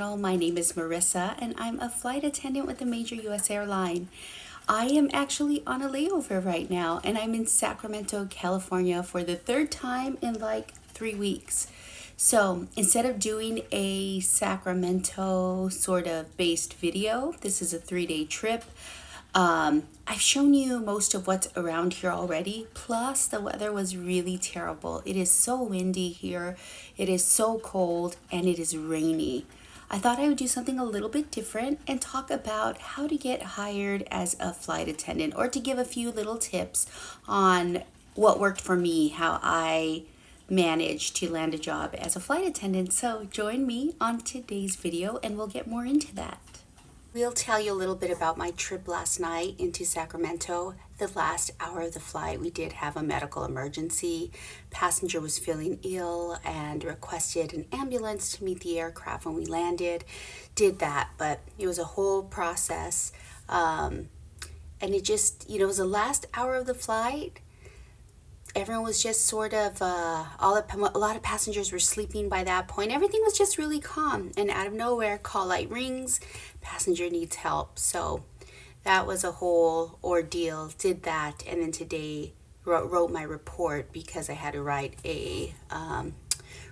channel. My name is Marissa and I'm a flight attendant with a major US airline. I am actually on a layover right now and I'm in Sacramento, California for the third time in like 3 weeks. So instead of doing a Sacramento sort of based video, this is a 3-day trip. I've shown you most of what's around here already, plus the weather was really terrible. It is so windy here, it is so cold, and it is rainy. I thought I would do something a little bit different and talk about how to get hired as a flight attendant, or to give a few little tips on what worked for me, how I managed to land a job as a flight attendant. So join me on today's video and we'll get more into that. We'll tell you a little bit about my trip last night into Sacramento. The last hour of the flight, we did have a medical emergency. Passenger was feeling ill and requested an ambulance to meet the aircraft when we landed. Did that, but it was a whole process. And it just, it was the last hour of the flight. Everyone was just sort of, a lot of passengers were sleeping by that point. Everything was just really calm. And out of nowhere, call light rings, passenger needs help. So that was a whole ordeal. Did that, and then today wrote my report because I had to write a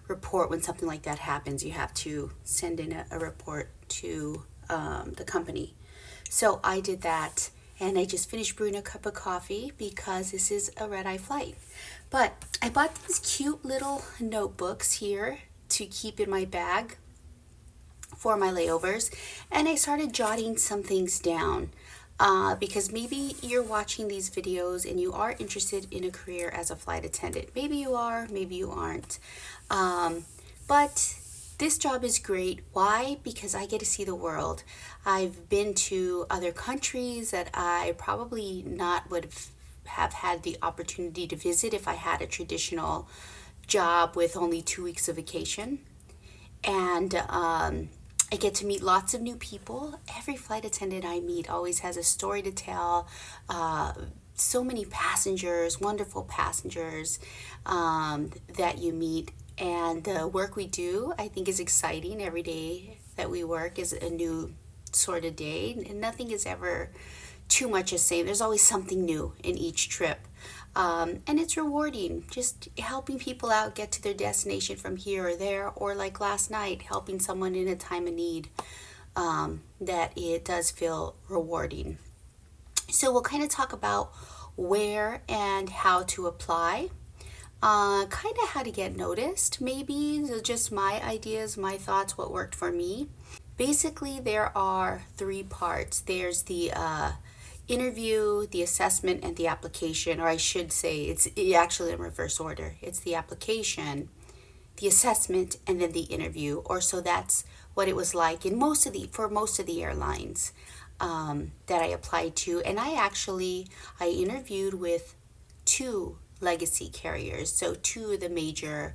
report when something like that happens. You have to send in a report to the company. So I did that. And I just finished brewing a cup of coffee because this is a red-eye flight. But I bought these cute little notebooks here to keep in my bag for my layovers. And I started jotting some things down because maybe you're watching these videos and you are interested in a career as a flight attendant. Maybe you are, maybe you aren't. But this job is great. Why? Because I get to see the world. I've been to other countries that I probably not would have had the opportunity to visit if I had a traditional job with only 2 weeks of vacation. And I get to meet lots of new people. Every flight attendant I meet always has a story to tell. So many passengers, wonderful passengers that you meet. And the work we do, I think, is exciting. Every day that we work is a new sort of day, and nothing is ever too much the same. There's always something new in each trip. And it's rewarding, just helping people out get to their destination from here or there, or like last night, helping someone in a time of need, that it does feel rewarding. So we'll kind of talk about where and how to apply. Kind of how to get noticed, maybe. So just my ideas, my thoughts, what worked for me. Basically, there are 3 parts. There's the interview, the assessment, and the application. Or I should say, it's actually in reverse order. It's the application, the assessment, and then the interview. Or so that's what it was like in for most of the airlines that I applied to. And I interviewed with 2 legacy carriers, so 2 of the major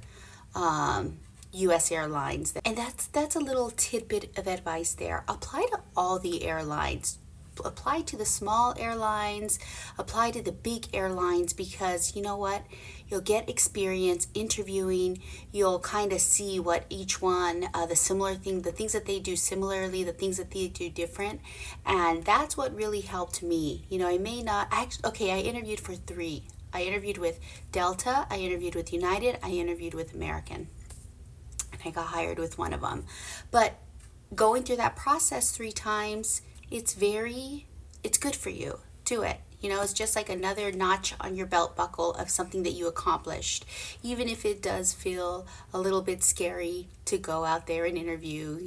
US airlines. And that's a little tidbit of advice there. Apply to all the airlines. Apply to the small airlines, apply to the big airlines, because you know what? You'll get experience interviewing. You'll kind of see what each one, the things that they do similarly, the things that they do different. And that's what really helped me. I may not, I interviewed for 3. I interviewed with Delta, I interviewed with United, I interviewed with American, and I got hired with one of them. But going through that process 3 times, it's good for you. Do it. It's just like another notch on your belt buckle of something that you accomplished. Even if it does feel a little bit scary to go out there and interview,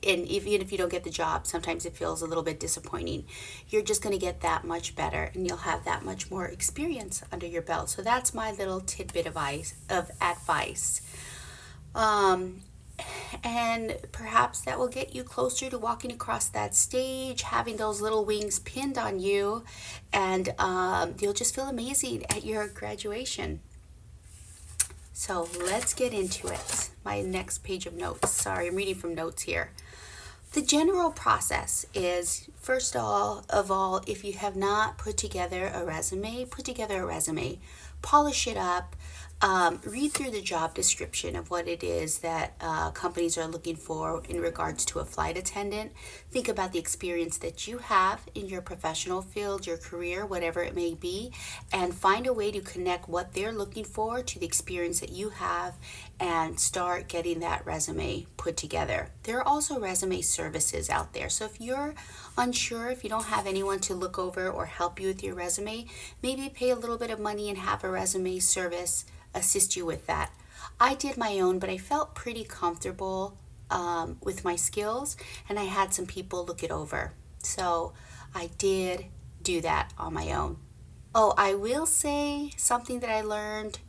and even if you don't get the job, sometimes it feels a little bit disappointing. You're just going to get that much better, and you'll have that much more experience under your belt. So that's my little tidbit of advice. And perhaps that will get you closer to walking across that stage, having those little wings pinned on you, and you'll just feel amazing at your graduation. So let's get into it. My next page of notes. Sorry, I'm reading from notes here. The general process is, first of all, if you have not put together a resume, polish it up, read through the job description of what it is that companies are looking for in regards to a flight attendant. Think about the experience that you have in your professional field, your career, whatever it may be, and find a way to connect what they're looking for to the experience that you have and start getting that resume put together. There are also resume services out there. So if you're unsure, if you don't have anyone to look over or help you with your resume, maybe pay a little bit of money and have a resume service assist you with that. I did my own, but I felt pretty comfortable with my skills, and I had some people look it over. So I did do that on my own. Oh, I will say something that I learned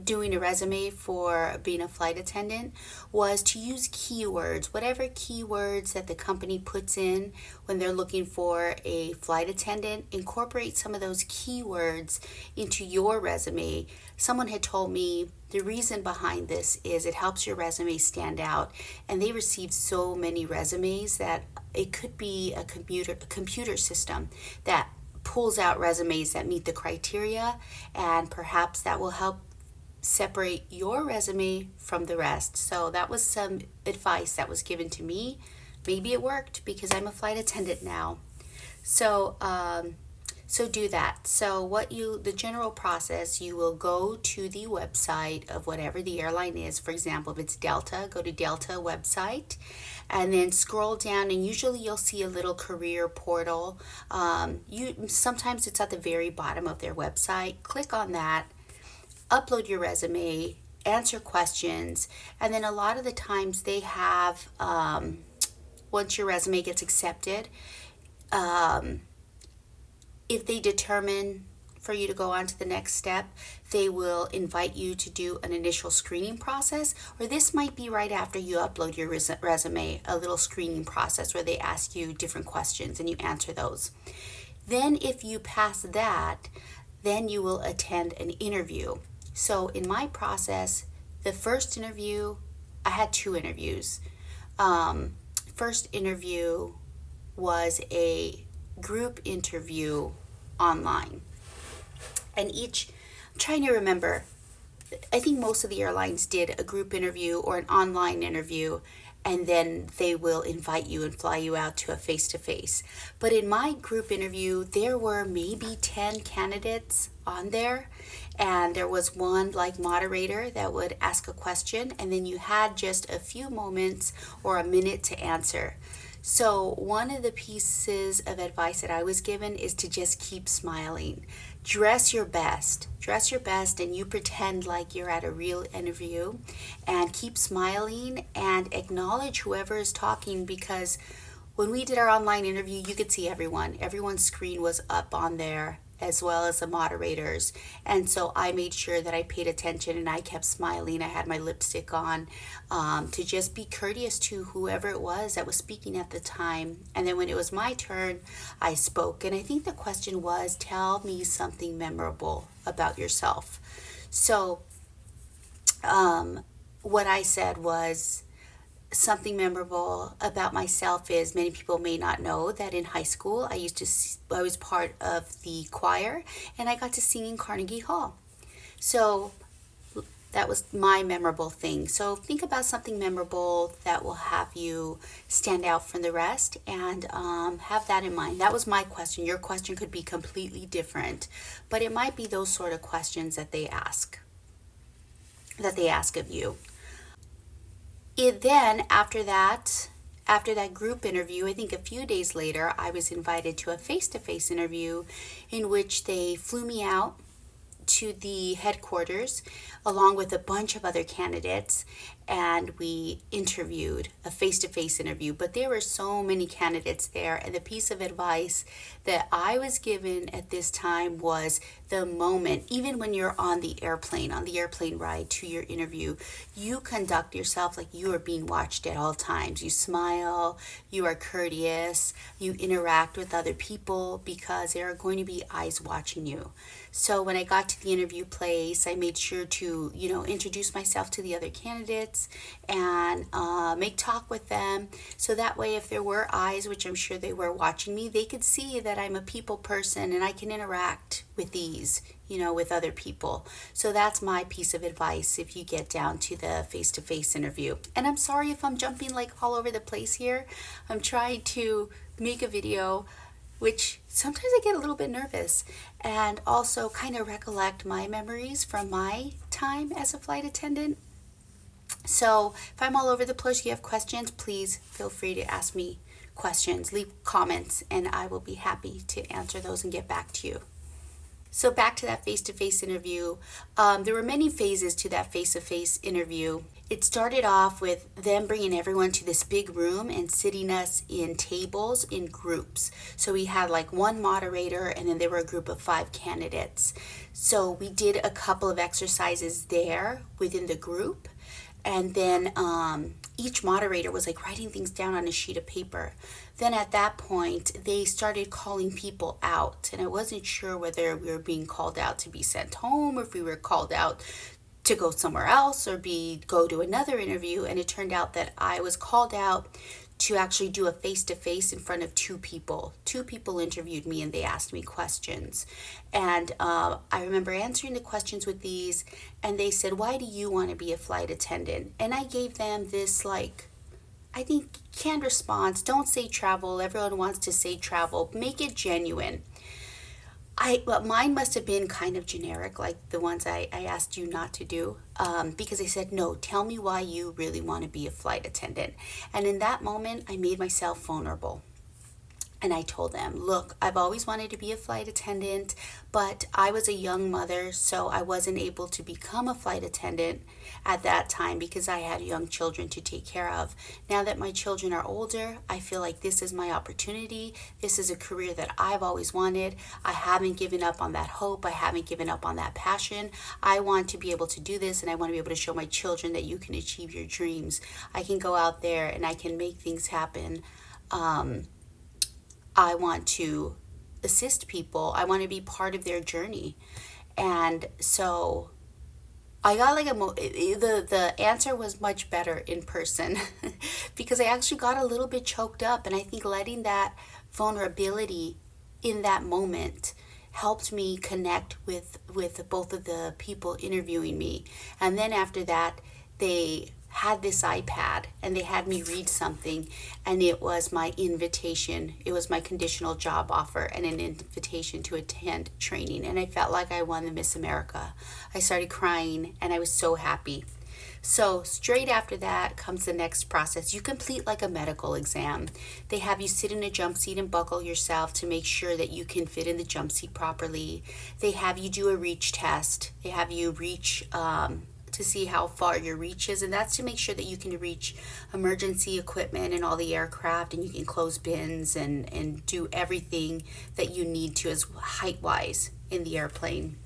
doing a resume for being a flight attendant was to use keywords, whatever keywords that the company puts in when they're looking for a flight attendant. Incorporate some of those keywords into your resume. Someone had told me the reason behind this is it helps your resume stand out, and they received so many resumes that it could be a computer system that pulls out resumes that meet the criteria, and perhaps that will help separate your resume from the rest. So that was some advice that was given to me. Maybe it worked because I'm a flight attendant now. So so do that. So the general process, you will go to the website of whatever the airline is. For example, if it's Delta, go to Delta website and then scroll down, and usually you'll see a little career portal. Sometimes it's at the very bottom of their website. Click on that, upload your resume, answer questions, and then a lot of the times they have, once your resume gets accepted, if they determine for you to go on to the next step, they will invite you to do an initial screening process, or this might be right after you upload your resume, a little screening process where they ask you different questions and you answer those. Then if you pass that, then you will attend an interview. So in my process, the first interview, I had 2 interviews. First interview was a group interview online. And I'm trying to remember, I think most of the airlines did a group interview or an online interview, and then they will invite you and fly you out to a face-to-face. But in my group interview, there were maybe 10 candidates on there, and there was one like moderator that would ask a question, and then you had just a few moments or a minute to answer. So one of the pieces of advice that I was given is to just keep smiling. Dress your best, and you pretend like you're at a real interview, and keep smiling and acknowledge whoever is talking, because when we did our online interview, you could see everyone. Everyone's screen was up on there, as well as the moderators. And so I made sure that I paid attention and I kept smiling. I had my lipstick on, to just be courteous to whoever it was that was speaking at the time. And then when it was my turn, I spoke. And I think the question was, tell me something memorable about yourself. So what I said was, something memorable about myself is, many people may not know that in high school I was part of the choir, and I got to sing in Carnegie Hall. So that was my memorable thing. So think about something memorable that will have you stand out from the rest, and have that in mind. That was my question. Your question could be completely different, but it might be those sort of questions that they ask of you. Then after that group interview, I think a few days later, I was invited to a face-to-face interview in which they flew me out to the headquarters along with a bunch of other candidates, and we interviewed, a face-to-face interview. But there were so many candidates there, and the piece of advice that I was given at this time was, the moment, even when you're on the airplane ride to your interview, you conduct yourself like you are being watched at all times. You smile, you are courteous, you interact with other people, because there are going to be eyes watching you. So when I got to the interview place, I made sure to, introduce myself to the other candidates and make talk with them. So that way, if there were eyes, which I'm sure they were watching me, they could see that I'm a people person and I can interact with ease, with other people. So that's my piece of advice if you get down to the face-to-face interview. And I'm sorry if I'm jumping like all over the place here. I'm trying to make a video, which sometimes I get a little bit nervous, and also kind of recollect my memories from my time as a flight attendant. So if I'm all over the place, you have questions, please feel free to ask me questions, leave comments, and I will be happy to answer those and get back to you. So back to that face-to-face interview. There were many phases to that face-to-face interview. It started off with them bringing everyone to this big room and sitting us in tables in groups. So we had like one moderator, and then there were a group of 5 candidates. So we did a couple of exercises there within the group. And then each moderator was like writing things down on a sheet of paper. Then at that point, they started calling people out. And I wasn't sure whether we were being called out to be sent home, or if we were called out to go somewhere else or go to another interview. And it turned out that I was called out to actually do a face-to-face in front of 2 people. 2 people interviewed me, and they asked me questions. And I remember answering the questions with these, and they said, "Why do you want to be a flight attendant?" And I gave them this, like, I think, canned response. Don't say travel. Everyone wants to say travel. Make it genuine. But mine must have been kind of generic, like the ones I asked you not to do, because I said, no, tell me why you really want to be a flight attendant. And in that moment, I made myself vulnerable. And I told them, look, I've always wanted to be a flight attendant, but I was a young mother, so I wasn't able to become a flight attendant at that time because I had young children to take care of. Now that my children are older, I feel like this is my opportunity. This is a career that I've always wanted. I haven't given up on that hope. I haven't given up on that passion. I want to be able to do this, and I want to be able to show my children that you can achieve your dreams. I can go out there and I can make things happen. I want to assist people. I want to be part of their journey. And so I got like the answer was much in person because I actually got a little bit choked up. And I think letting that vulnerability in that moment helped me connect with both of the people interviewing me. And then after that, they had this iPad and they had me read something, and it was my invitation. It was my conditional job offer and an invitation to attend training. And I felt like I won the Miss America. I started crying and I was so happy. So straight after that comes the next process. You complete like a medical exam. They have you sit in a jump seat and buckle yourself to make sure that you can fit in the jump seat properly. They have you do a reach test. They have you reach to see how far your reach is, and that's to make sure that you can reach emergency equipment and all the aircraft, and you can close bins and do everything that you need to as height-wise in the airplane.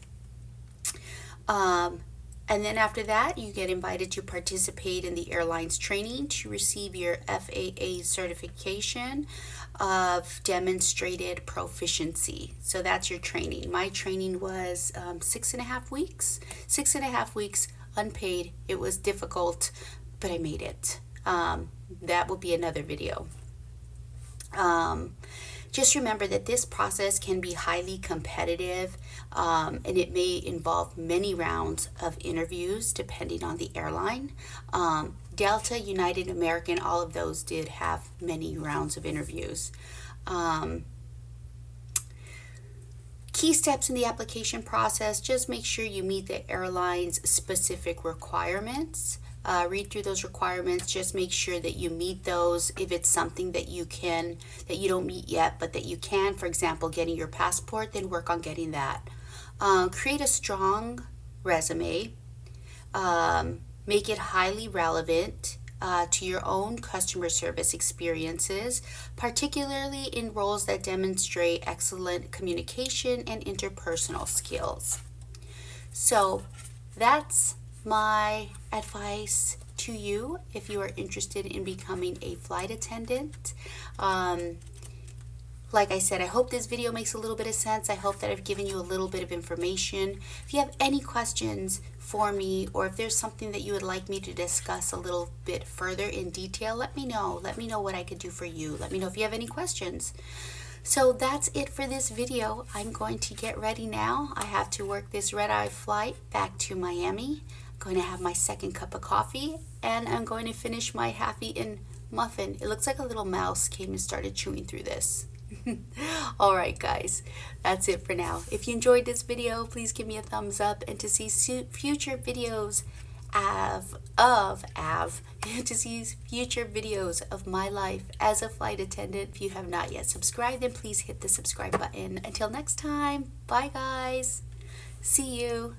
And then after that, you get invited to participate in the airline's training to receive your FAA certification of demonstrated proficiency. So that's your training. My training was 6.5 weeks. 6.5 weeks unpaid. It was difficult, but I made it. That will be another video. Just remember that this process can be highly competitive, and it may involve many rounds of interviews depending on the airline. Delta, United, American, all of those did have many rounds of interviews. Key steps in the application process: just make sure you meet the airline's specific requirements. Read through those requirements. Just make sure that you meet those. If it's something that you don't meet yet, but that you can, for example, getting your passport, then work on getting that. Create a strong resume. Make it highly relevant to your own customer service experiences, particularly in roles that demonstrate excellent communication and interpersonal skills. So that's my advice to you if you are interested in becoming a flight attendant. Like I said, I hope this video makes a little bit of sense. I hope that I've given you a little bit of information. If you have any questions for me, or if there's something that you would like me to discuss a little bit further in detail, let me know. Let me know what I could do for you. Let me know if you have any questions. So that's it for this video. I'm going to get ready now. I have to work this red-eye flight back to Miami. I'm going to have my second cup of coffee, and I'm going to finish my half-eaten muffin. It looks like a little mouse came and started chewing through this. Alright guys, that's it for now. If you enjoyed this video, please give me a thumbs up, and to see future videos to see future videos of my life as a flight attendant, if you have not yet subscribed, then please hit the subscribe button. Until next time, bye guys. See you.